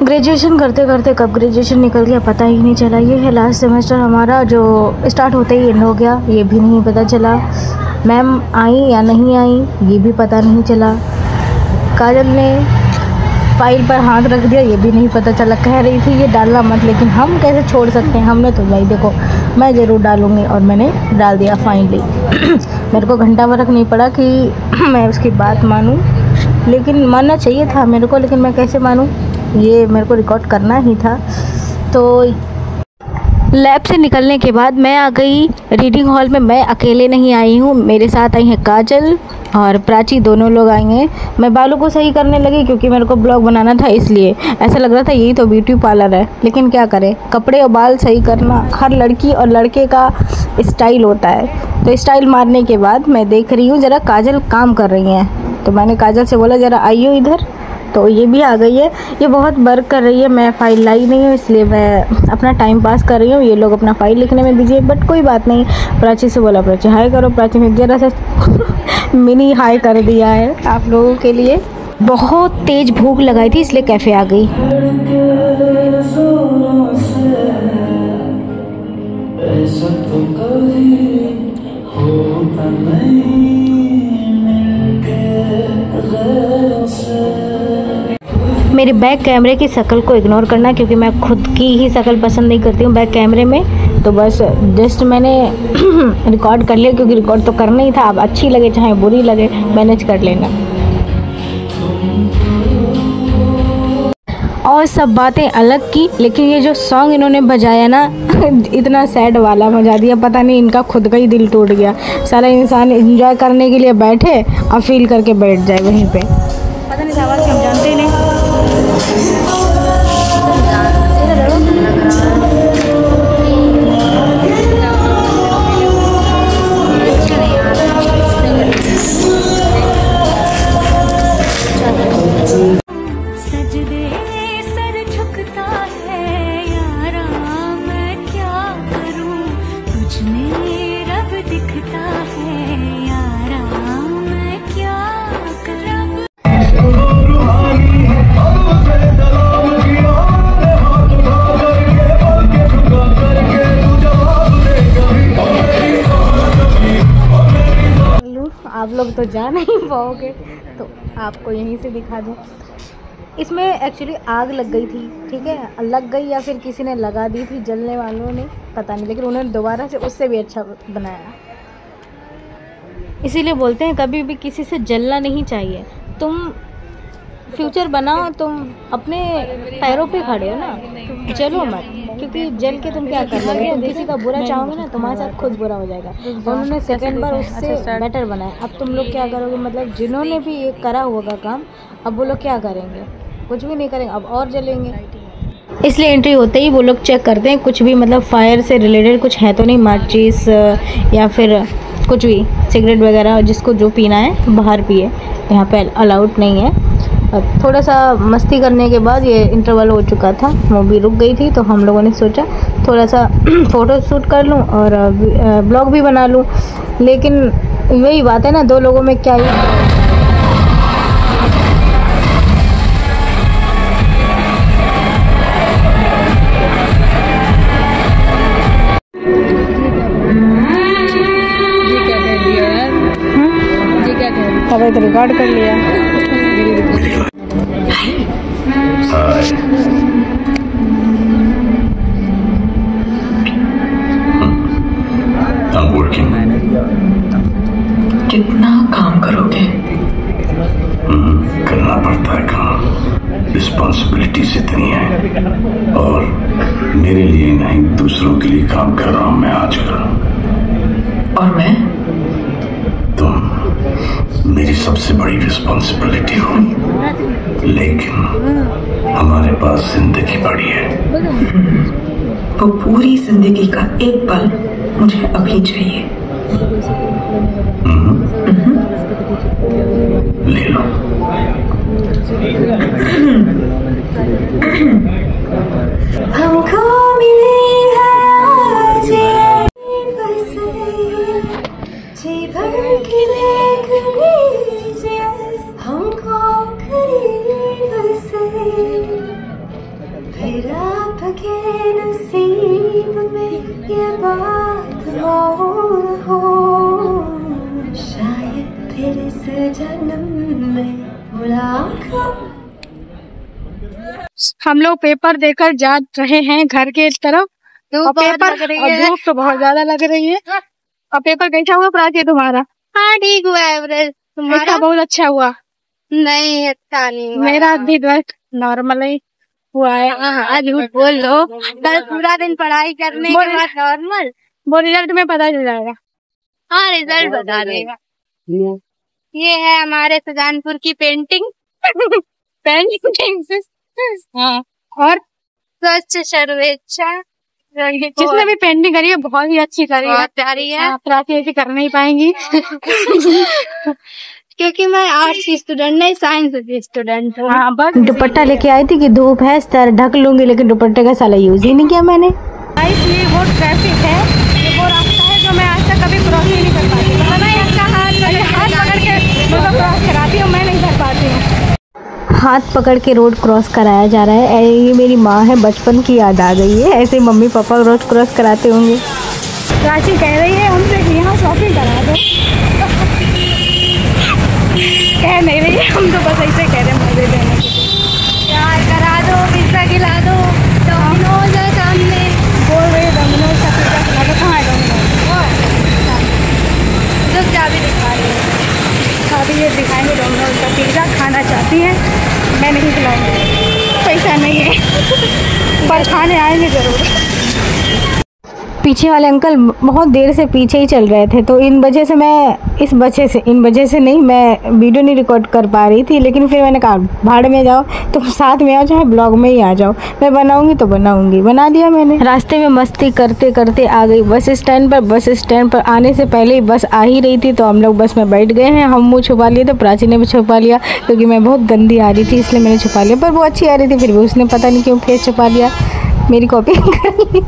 Graduation करते करते कब ग्रेजुएशन निकल गया पता ही नहीं चला। ये है लास्ट सेमेस्टर हमारा जो स्टार्ट होते ही एंड हो गया, ये भी नहीं पता चला। मैम आई या नहीं आई ये भी पता नहीं चला। काजल ने फाइल पर हाथ रख दिया, ये भी नहीं पता चला। कह रही थी ये डालना मत, लेकिन हम कैसे छोड़ सकते हैं। हमने तो भाई देखो मैं ज़रूर डालूँगी और मैंने डाल दिया फाइनली। मेरे को घंटा फर्क नहीं पड़ा कि मैं उसकी बात मानूं, लेकिन मानना चाहिए था मेरे को, लेकिन मैं कैसे मानूं, ये मेरे को रिकॉर्ड करना ही था। तो लैब से निकलने के बाद मैं आ गई रीडिंग हॉल में। मैं अकेले नहीं आई हूँ, मेरे साथ आई हैं काजल और प्राची, दोनों लोग आई हैं। मैं बालों को सही करने लगी क्योंकि मेरे को ब्लॉग बनाना था, इसलिए ऐसा लग रहा था यही तो ब्यूटी पार्लर है। लेकिन क्या करें, कपड़े और बाल सही करना हर लड़की और लड़के का स्टाइल होता है। तो स्टाइल मारने के बाद मैं देख रही हूँ ज़रा काजल काम कर रही हैं, तो मैंने काजल से बोला ज़रा आइयो इधर, तो ये भी आ गई है। ये बहुत वर्क कर रही है, मैं फ़ाइल लाई नहीं हूँ इसलिए मैं अपना टाइम पास कर रही हूँ। ये लोग अपना फ़ाइल लिखने में बिजी है, बट कोई बात नहीं। प्राची से बोला प्राची हाय करो, प्राची ने ज़रा सा मिनी हाय कर दिया है आप लोगों के लिए। बहुत तेज़ भूख लगाई थी इसलिए कैफ़े आ गई। मेरे बैक कैमरे की शक्ल को इग्नोर करना, क्योंकि मैं खुद की ही शक्ल पसंद नहीं करती हूँ बैक कैमरे में। तो बस जस्ट मैंने रिकॉर्ड कर लिया, क्योंकि रिकॉर्ड तो करना ही था। अब अच्छी लगे चाहे बुरी लगे मैनेज कर लेना। और सब बातें अलग की, लेकिन ये जो सॉन्ग इन्होंने बजाया ना इतना सैड वाला बजा दिया, पता नहीं इनका खुद का ही दिल टूट गया। सारा इंसान एंजॉय करने के लिए बैठे और फील करके बैठ जाए वहीं पे। पता नहीं आवाज़ हम जानते ही नहीं। आप लोग तो जा नहीं पाओगे तो आपको यहीं से दिखा दूँ। इसमें एक्चुअली आग लग गई थी, ठीक है, लग गई या फिर किसी ने लगा दी थी, जलने वालों ने पता नहीं, लेकिन उन्होंने दोबारा से उससे भी अच्छा बनाया। इसीलिए बोलते हैं कभी भी किसी से जलना नहीं चाहिए। तुम फ्यूचर बनाओ, तुम अपने पैरों पे खड़े हो ना, जलो मत, क्योंकि जल के तुम क्या कर लोगे। तुम किसी का बुरा चाहोगे ना तुम्हारे साथ खुद बुरा हो जाएगा। उन्होंने सेकंड बार उससे बेटर बनाया। अब तुम लोग क्या करोगे, मतलब जिन्होंने भी ये करा होगा काम, अब वो लोग क्या करेंगे, कुछ भी नहीं करेंगे, अब और जलेंगे। इसलिए एंट्री होते ही वो लोग चेक करते हैं कुछ भी, मतलब फायर से रिलेटेड कुछ है तो नहीं, माचिस या फिर कुछ भी सिगरेट वगैरह, जिसको जो पीना है बाहर पिए, यहाँ पे अलाउड नहीं है। थोड़ा सा मस्ती करने के बाद ये इंटरवल हो चुका था, मूवी रुक गई थी, तो हम लोगों ने सोचा थोड़ा सा फ़ोटो शूट कर लूँ और ब्लॉग भी बना लूँ। लेकिन वही बात है ना, दो लोगों में क्या ही तो रिकॉर्ड कर लिया। कितना काम करोगे? करना पड़ता है काम, रिस्पॉन्सिबिलिटीज इतनी है, और मेरे लिए नहीं दूसरों के लिए काम कर रहा हूँ मैं आजकल। और मैं? तुम मेरी सबसे बड़ी रिस्पॉन्सिबिलिटी हो, लेकिन हमारे पास जिंदगी पड़ी है। वो पूरी जिंदगी का एक पल मुझे अभी चाहिए। ले लो। हमको मिली है आज जी भर के देख लीजिए, हमको करीब से ये बात और हो, शायद फिर इस जन्म में मुलाकात। हम लोग पेपर देकर जा रहे हैं घर के तरफ। और पेपर धूप तो बहुत ज्यादा लग रही है। और पेपर कैसा हुआ प्राची तुम्हारा? हाँ ठीक हुआ एवरेज। तुम्हारा? बहुत अच्छा हुआ। नहीं अच्छा नहीं हुआ। मेरा भी नॉर्मल ही हुआ है। आज झूठ बोल लो। कल पूरा दिन पढ़ाई करने के बाद नॉर्मल। वो रिजल्ट में पता चल जाएगा। हाँ रिजल्ट बता देगा। ये है हमारे सुजानपुर की पेंटिंग। पेंटिंग हाँ। और स्वच्छ सर्वेक्षण जिसने भी पेंटिंग करी है बहुत ही अच्छी करी है, प्यारी है। प्राची ऐसी कर नहीं पाएंगी क्योंकि मैं आर्ट्स की स्टूडेंट नहीं साइंस की स्टूडेंट हूँ। हाँ बस दुपट्टा लेके आई थी कि धूप है सर ढक लूंगी, लेकिन दुपट्टे का साला यूज ही नहीं किया मैंने। ये वो ट्रैफिक है, ये वो रास्ता है जो मैं आज तक कभी क्रॉस ही नहीं कर पाती। हाथ पकड़ के मतलब क्रॉस कराती हूँ, मैं नहीं कर पाती हूँ। हाथ पकड़ के रोड क्रॉस कराया जा रहा है। ये मेरी माँ है, बचपन की याद आ गई है। ऐसे मम्मी पापा रोड क्रॉस कराते होंगे। प्राची कह रही है हमसे कि यहाँ शॉपिंग करा दो। कह नहीं रही है, हम तो बस ऐसे कह रहे हैं मजे लेने के लिए। यार करा दो, पिज्जा खिला दो, डोमिनोज है सामने। बोल रही है डोमिनोज का पिज्जा खिला दो। कहाँ है डोमिनोज? जो चाबी दिखा रही है। अभी ये दिखाएंगे डोमिनोज का पिज्जा। खाना चाहती हैं, मैं नहीं खिलाऊंगी, पैसा नहीं है पर खाने आएंगे जरूर। पीछे वाले अंकल बहुत देर से पीछे ही चल रहे थे, तो इन वजह से नहीं मैं वीडियो नहीं रिकॉर्ड कर पा रही थी। लेकिन फिर मैंने कहा भाड़ में जाओ, तुम साथ में आओ, चाहे ब्लॉग में ही आ जाओ, मैं बनाऊंगी तो बनाऊंगी। बना दिया मैंने। रास्ते में मस्ती करते करते आ गई बस स्टैंड पर। बस स्टैंड पर आने से पहले ही बस आ ही रही थी, तो हम लोग बस में बैठ गए हैं। हम मुँह छुपा लिए, तो प्राची ने भी छुपा लिया, क्योंकि मैं बहुत गंदी आ रही थी इसलिए मैंने छुपा लिया। पर वो अच्छी आ रही थी, फिर भी उसने पता नहीं क्यों फेस छुपा लिया, मेरी कॉपी कर ली।